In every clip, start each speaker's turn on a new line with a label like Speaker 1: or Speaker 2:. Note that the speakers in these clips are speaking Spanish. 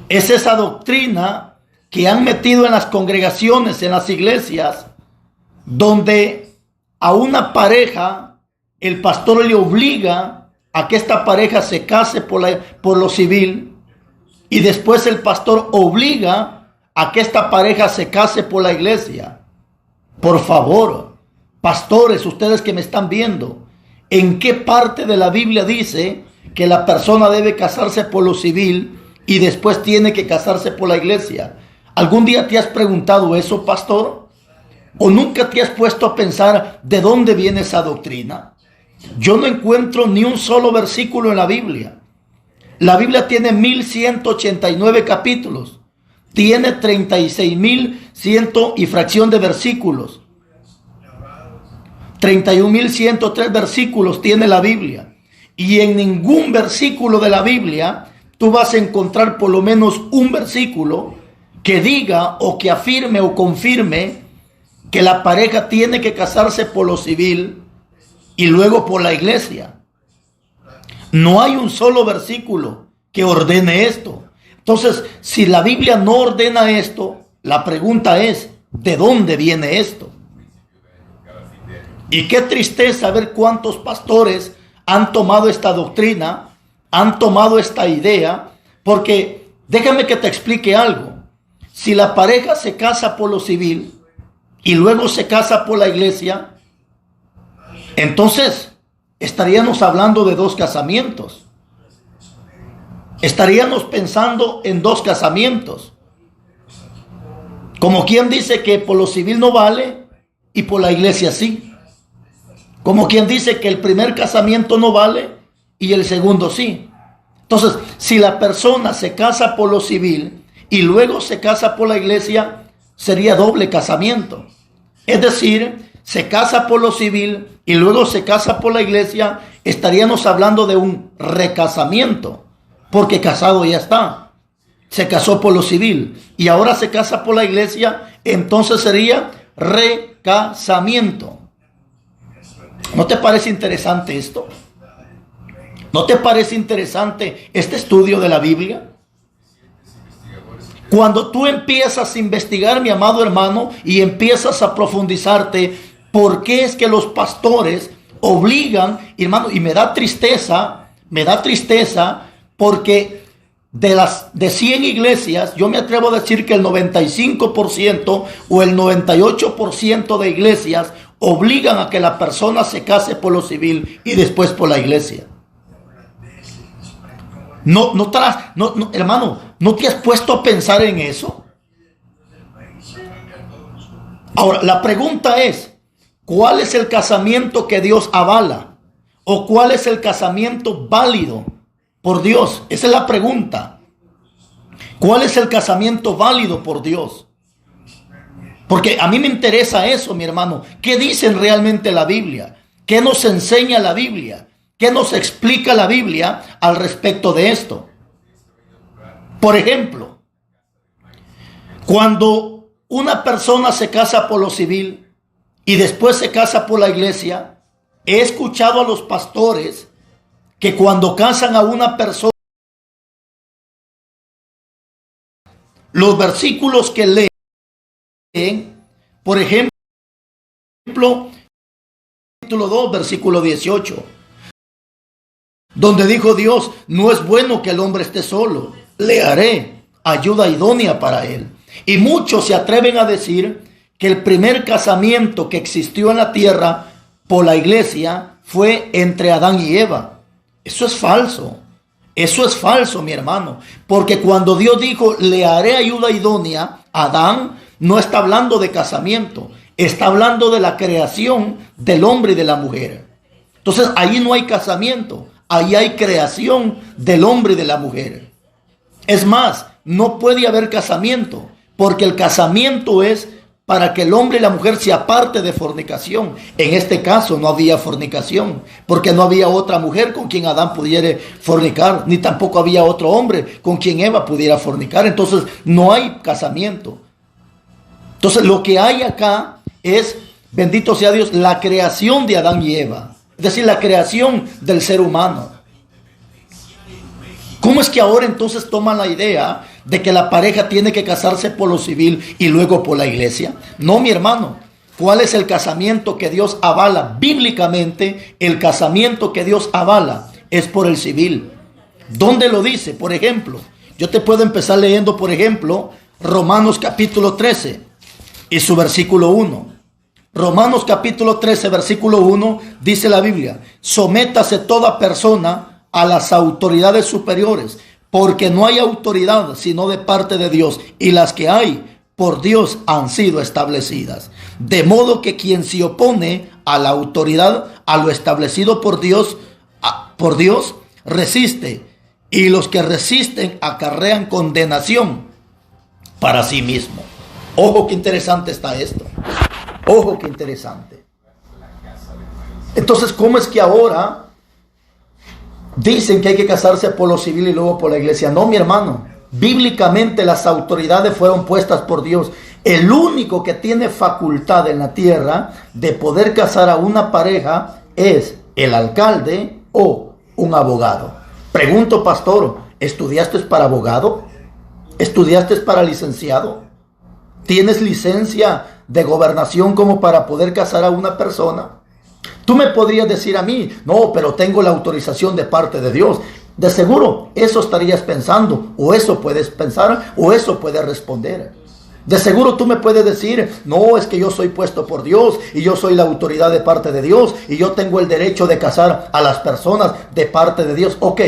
Speaker 1: Es esa doctrina que han metido en las congregaciones, en las iglesias, donde a una pareja el pastor le obliga a que esta pareja se case por lo civil, y después el pastor obliga a que esta pareja se case por la iglesia. Por favor, pastores, ustedes que me están viendo, ¿en qué parte de la Biblia dice que la persona debe casarse por lo civil y después tiene que casarse por la iglesia? ¿Algún día te has preguntado eso, pastor? ¿O nunca te has puesto a pensar de dónde viene esa doctrina? Yo no encuentro ni un solo versículo en la Biblia. La Biblia tiene 1189 capítulos. Tiene 36.100 y fracción de versículos. 31.103 versículos tiene la Biblia. Y en ningún versículo de la Biblia tú vas a encontrar por lo menos un versículo que diga o que afirme o confirme que la pareja tiene que casarse por lo civil y luego por la iglesia. No hay un solo versículo que ordene esto. Entonces, si la Biblia no ordena esto, la pregunta es, ¿de dónde viene esto? Y qué tristeza ver cuántos pastores han tomado esta doctrina, han tomado esta idea, porque déjame que te explique algo. Si la pareja se casa por lo civil y luego se casa por la iglesia, entonces estaríamos hablando de dos casamientos. Estaríamos pensando en dos casamientos. Como quien dice que por lo civil no vale y por la iglesia sí. Como quien dice que el primer casamiento no vale y el segundo sí. Entonces, si la persona se casa por lo civil y luego se casa por la iglesia, sería doble casamiento. Es decir, se casa por lo civil y luego se casa por la iglesia, estaríamos hablando de un recasamiento, porque casado ya está. Se casó por lo civil y ahora se casa por la iglesia, entonces sería recasamiento. ¿No te parece interesante esto? ¿No te parece interesante este estudio de la Biblia? Cuando tú empiezas a investigar, mi amado hermano, y empiezas a profundizarte, ¿por qué es que los pastores obligan, hermano? Y me da tristeza, porque de 100 iglesias, yo me atrevo a decir que el 95% o el 98% de iglesias obligan a que la persona se case por lo civil y después por la iglesia. No, hermano, ¿no te has puesto a pensar en eso? Ahora, la pregunta es, ¿cuál es el casamiento que Dios avala? ¿O cuál es el casamiento válido por Dios? Esa es la pregunta. ¿Cuál es el casamiento válido por Dios? Porque a mí me interesa eso, mi hermano. ¿Qué dice realmente la Biblia? ¿Qué nos enseña la Biblia? ¿Qué nos explica la Biblia al respecto de esto? Por ejemplo, cuando una persona se casa por lo civil y después se casa por la iglesia, he escuchado a los pastores que cuando casan a una persona, los versículos que leen, por ejemplo, capítulo 2, versículo 18, donde dijo Dios, no es bueno que el hombre esté solo, le haré ayuda idónea para él. Y muchos se atreven a decir que el primer casamiento que existió en la tierra por la iglesia fue entre Adán y Eva. Eso es falso. Eso es falso, mi hermano. Porque cuando Dios dijo, le haré ayuda idónea, Adán no está hablando de casamiento. Está hablando de la creación del hombre y de la mujer. Entonces, ahí no hay casamiento. Ahí hay creación del hombre y de la mujer. Es más, no puede haber casamiento, porque el casamiento es para que el hombre y la mujer se aparte de fornicación. En este caso no había fornicación, porque no había otra mujer con quien Adán pudiera fornicar, ni tampoco había otro hombre con quien Eva pudiera fornicar. Entonces no hay casamiento. Entonces lo que hay acá es, bendito sea Dios, la creación de Adán y Eva. Es decir, la creación del ser humano. ¿Cómo es que ahora entonces toman la idea de que la pareja tiene que casarse por lo civil y luego por la iglesia? No, mi hermano. ¿Cuál es el casamiento que Dios avala? Bíblicamente, el casamiento que Dios avala es por el civil. ¿Dónde lo dice? Por ejemplo, yo te puedo empezar leyendo, por ejemplo, Romanos capítulo 13 y su versículo 1. Romanos capítulo 13, versículo 1, dice la Biblia: sométase toda persona a las autoridades superiores, porque no hay autoridad sino de parte de Dios, y las que hay por Dios han sido establecidas. De modo que quien se opone a la autoridad, a lo establecido por Dios, resiste, y los que resisten acarrean condenación para sí mismo. Ojo qué interesante está esto. Ojo qué interesante. Entonces, ¿cómo es que ahora dicen que hay que casarse por lo civil y luego por la iglesia? No, mi hermano. Bíblicamente las autoridades fueron puestas por Dios. El único que tiene facultad en la tierra de poder casar a una pareja es el alcalde o un abogado. Pregunto, pastor, ¿estudiaste para abogado? ¿Estudiaste para licenciado? ¿Tienes licencia de gobernación como para poder casar a una persona? Tú me podrías decir a mí, no, pero tengo la autorización de parte de Dios. De seguro, eso estarías pensando, o eso puedes pensar, o eso puedes responder. De seguro tú me puedes decir, no, es que yo soy puesto por Dios, y yo soy la autoridad de parte de Dios, y yo tengo el derecho de casar a las personas de parte de Dios. Ok.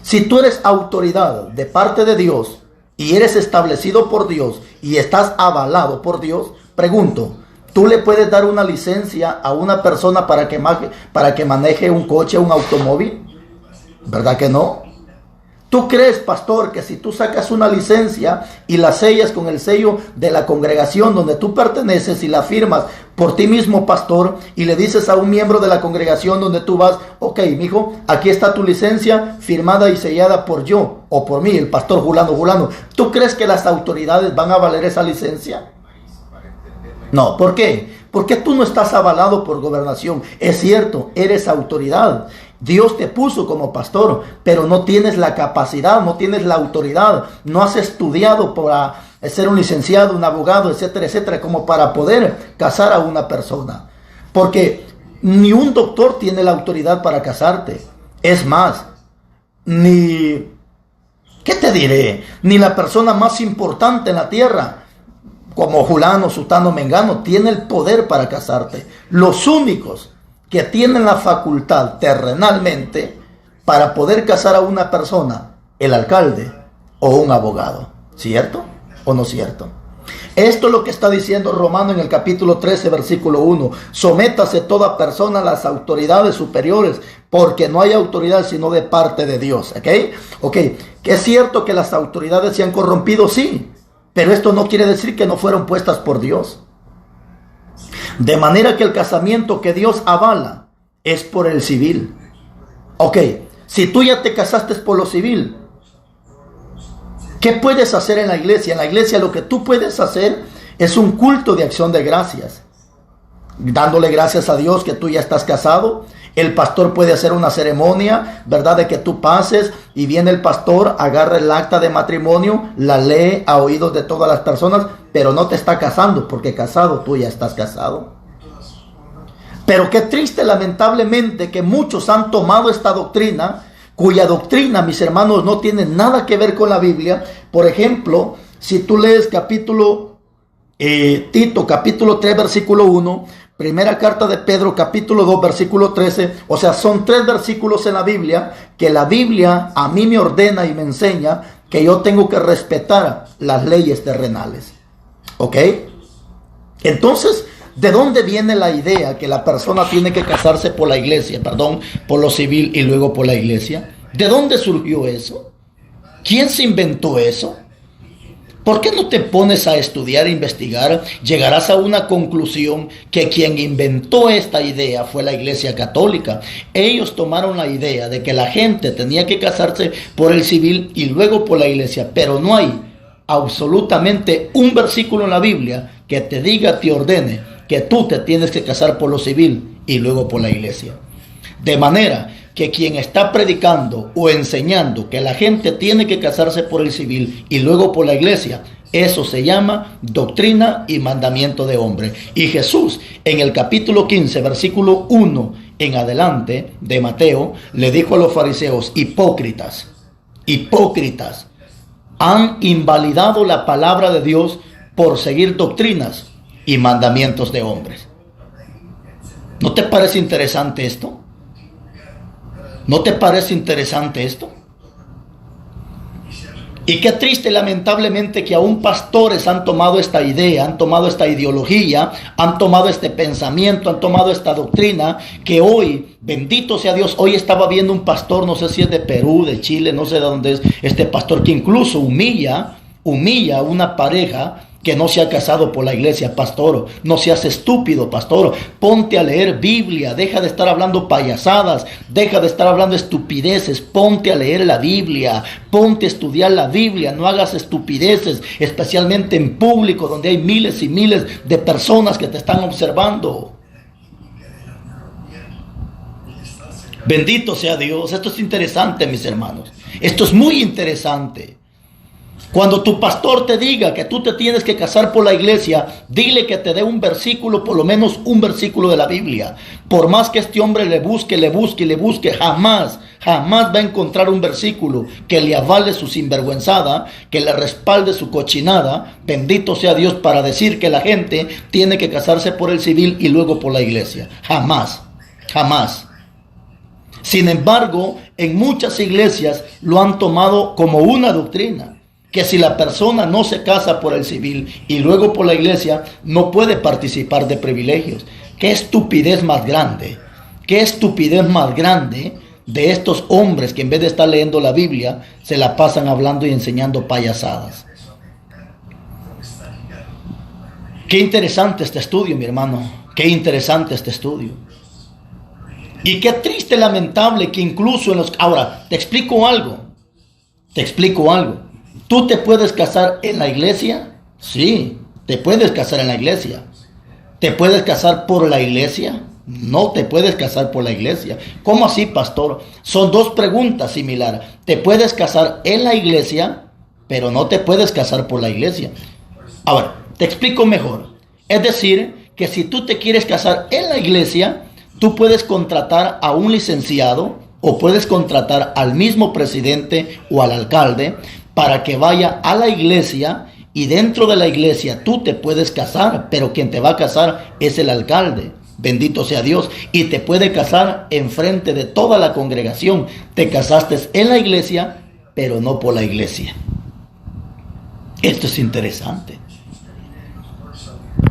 Speaker 1: Si tú eres autoridad de parte de Dios, y eres establecido por Dios, y estás avalado por Dios, pregunto, ¿tú le puedes dar una licencia a una persona para que maneje un coche, un automóvil? ¿Verdad que no? ¿Tú crees, pastor, que si tú sacas una licencia y la sellas con el sello de la congregación donde tú perteneces y la firmas por ti mismo, pastor, y le dices a un miembro de la congregación donde tú vas, ok, mijo, aquí está tu licencia firmada y sellada por yo o por mí, el pastor Julano, ¿tú crees que las autoridades van a valer esa licencia? No, ¿por qué? Porque tú no estás avalado por gobernación. Es cierto, eres autoridad. Dios te puso como pastor, pero no tienes la capacidad, no tienes la autoridad, no has estudiado para ser un licenciado, un abogado, etcétera, etcétera, como para poder casar a una persona. Porque ni un doctor tiene la autoridad para casarte. Es más, ¿qué te diré? Ni la persona más importante en la tierra, como Julano, Sutano, Mengano, tiene el poder para casarte. Los únicos que tienen la facultad terrenalmente para poder casar a una persona, el alcalde o un abogado. ¿Cierto o no cierto? Esto es lo que está diciendo Romano en el capítulo 13, versículo 1. Sométase toda persona a las autoridades superiores, porque no hay autoridad sino de parte de Dios. ¿Ok? ¿Que es cierto que las autoridades se han corrompido? Sí, pero esto no quiere decir que no fueron puestas por Dios. De manera que el casamiento que Dios avala es por el civil. Ok, si tú ya te casaste por lo civil, ¿qué puedes hacer en la iglesia? En la iglesia lo que tú puedes hacer es un culto de acción de gracias, dándole gracias a Dios que tú ya estás casado. El pastor puede hacer una ceremonia, ¿verdad? De que tú pases y viene el pastor, agarra el acta de matrimonio, la lee a oídos de todas las personas, pero no te está casando, porque casado tú ya estás casado. Pero qué triste, lamentablemente, que muchos han tomado esta doctrina, cuya doctrina, mis hermanos, no tiene nada que ver con la Biblia. Por ejemplo, si tú lees Tito, capítulo 3, versículo 1, primera carta de Pedro, capítulo 2, versículo 13, o sea, son 3 versículos en la Biblia, que la Biblia a mí me ordena y me enseña que yo tengo que respetar las leyes terrenales. ¿Ok? Entonces, ¿de dónde viene la idea que la persona tiene que casarse por la iglesia, por lo civil y luego por la iglesia? ¿De dónde surgió eso? ¿Quién se inventó eso? ¿Por qué no te pones a estudiar e investigar? Llegarás a una conclusión que quien inventó esta idea fue la Iglesia Católica. Ellos tomaron la idea de que la gente tenía que casarse por el civil y luego por la iglesia, pero no hay absolutamente un versículo en la Biblia que te diga, te ordene que tú te tienes que casar por lo civil y luego por la iglesia. De manera que quien está predicando o enseñando que la gente tiene que casarse por el civil y luego por la iglesia, eso se llama doctrina y mandamiento de hombre. Y Jesús en el capítulo 15, versículo 1 en adelante de Mateo, le dijo a los fariseos: hipócritas, han invalidado la palabra de Dios por seguir doctrinas y mandamientos de hombres. ¿No te parece interesante esto? ¿No te parece interesante esto? Y qué triste, lamentablemente, que aún pastores han tomado esta idea, han tomado esta ideología, han tomado este pensamiento, han tomado esta doctrina, que hoy, bendito sea Dios, hoy estaba viendo un pastor, no sé si es de Perú, de Chile, no sé de dónde es, este pastor que incluso humilla a una pareja que no se ha casado por la iglesia. Pastor, no seas estúpido, pastor. Ponte a leer Biblia, deja de estar hablando payasadas, deja de estar hablando estupideces, ponte a leer la Biblia, ponte a estudiar la Biblia, no hagas estupideces, especialmente en público donde hay miles y miles de personas que te están observando. Bendito sea Dios. Esto es interesante, mis hermanos. Esto es muy interesante. Cuando tu pastor te diga que tú te tienes que casar por la iglesia, dile que te dé un versículo, por lo menos un versículo de la Biblia. Por más que este hombre le busque, jamás va a encontrar un versículo que le avale su sinvergüenzada, que le respalde su cochinada. Bendito sea Dios, para decir que la gente tiene que casarse por el civil y luego por la iglesia. Jamás. Sin embargo, en muchas iglesias lo han tomado como una doctrina, que si la persona no se casa por el civil y luego por la iglesia, no puede participar de privilegios. ¡Qué estupidez más grande! ¡Qué estupidez más grande de estos hombres que en vez de estar leyendo la Biblia, se la pasan hablando y enseñando payasadas! Qué interesante este estudio, mi hermano. Qué interesante este estudio. Y qué triste, lamentable que incluso en los... Ahora, te explico algo. ¿Tú te puedes casar en la iglesia? Sí, te puedes casar en la iglesia. ¿Te puedes casar por la iglesia? No te puedes casar por la iglesia. ¿Cómo así, pastor? Son dos preguntas similares. Te puedes casar en la iglesia, pero no te puedes casar por la iglesia. Ahora, te explico mejor. Es decir, que si tú te quieres casar en la iglesia, tú puedes contratar a un licenciado o puedes contratar al mismo presidente o al alcalde para que vaya a la iglesia, y dentro de la iglesia tú te puedes casar, pero quien te va a casar es el alcalde. Bendito sea Dios. Y te puede casar enfrente de toda la congregación. Te casaste en la iglesia, pero no por la iglesia. Esto es interesante.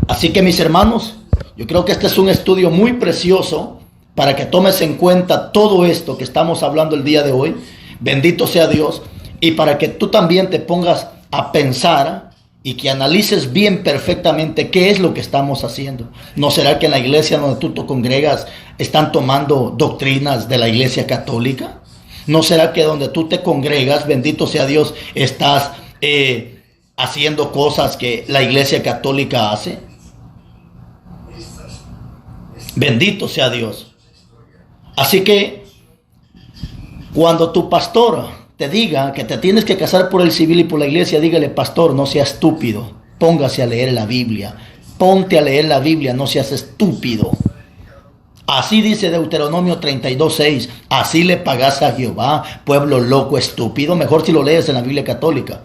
Speaker 1: Así que, mis hermanos, yo creo que este es un estudio muy precioso para que tomes en cuenta todo esto que estamos hablando el día de hoy. Bendito sea Dios. Y para que tú también te pongas a pensar y que analices bien perfectamente qué es lo que estamos haciendo. ¿No será que en la iglesia donde tú te congregas están tomando doctrinas de la iglesia católica? ¿No será que donde tú te congregas, bendito sea Dios, estás haciendo cosas que la iglesia católica hace? Bendito sea Dios. Así que cuando tu pastor te diga que te tienes que casar por el civil y por la iglesia, dígale: pastor, no seas estúpido, póngase a leer la Biblia, ponte a leer la Biblia, no seas estúpido. Así dice Deuteronomio 32:6, así le pagas a Jehová, pueblo loco, estúpido. Mejor si lo lees en la Biblia católica.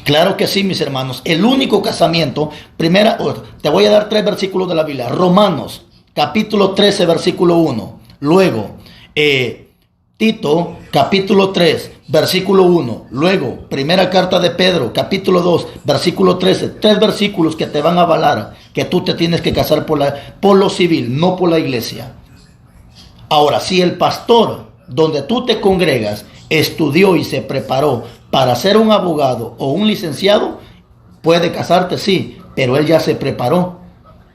Speaker 1: Claro que sí, mis hermanos. El único casamiento, te voy a dar 3 versículos de la Biblia. Romanos, capítulo 13, versículo 1. Luego, Tito, capítulo 3, versículo 1. Luego, primera carta de Pedro, capítulo 2, versículo 13. 3 versículos que te van a avalar que tú te tienes que casar por lo civil, no por la iglesia. Ahora, si el pastor donde tú te congregas estudió y se preparó para ser un abogado o un licenciado, puede casarte, sí, pero él ya se preparó.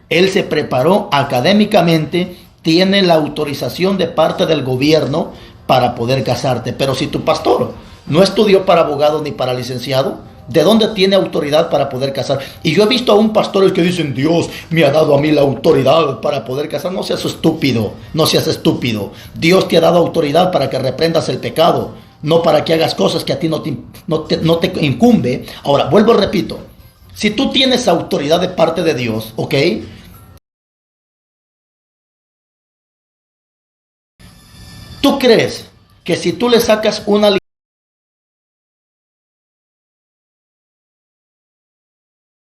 Speaker 1: Él se preparó académicamente, tiene la autorización de parte del gobierno para poder casarte. Pero si tu pastor no estudió para abogado ni para licenciado, ¿De dónde tiene autoridad para poder casar? Y yo he visto aún pastores que dicen, Dios me ha dado a mí la autoridad para poder casar. No seas estúpido, no seas estúpido. Dios te ha dado autoridad para que reprendas el pecado, no para que hagas cosas que a ti no te incumbe. Ahora, vuelvo y repito, si tú tienes autoridad de parte de Dios, ¿ok? ¿Tú crees que si tú le sacas una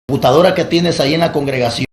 Speaker 1: computadora que tienes ahí en la congregación,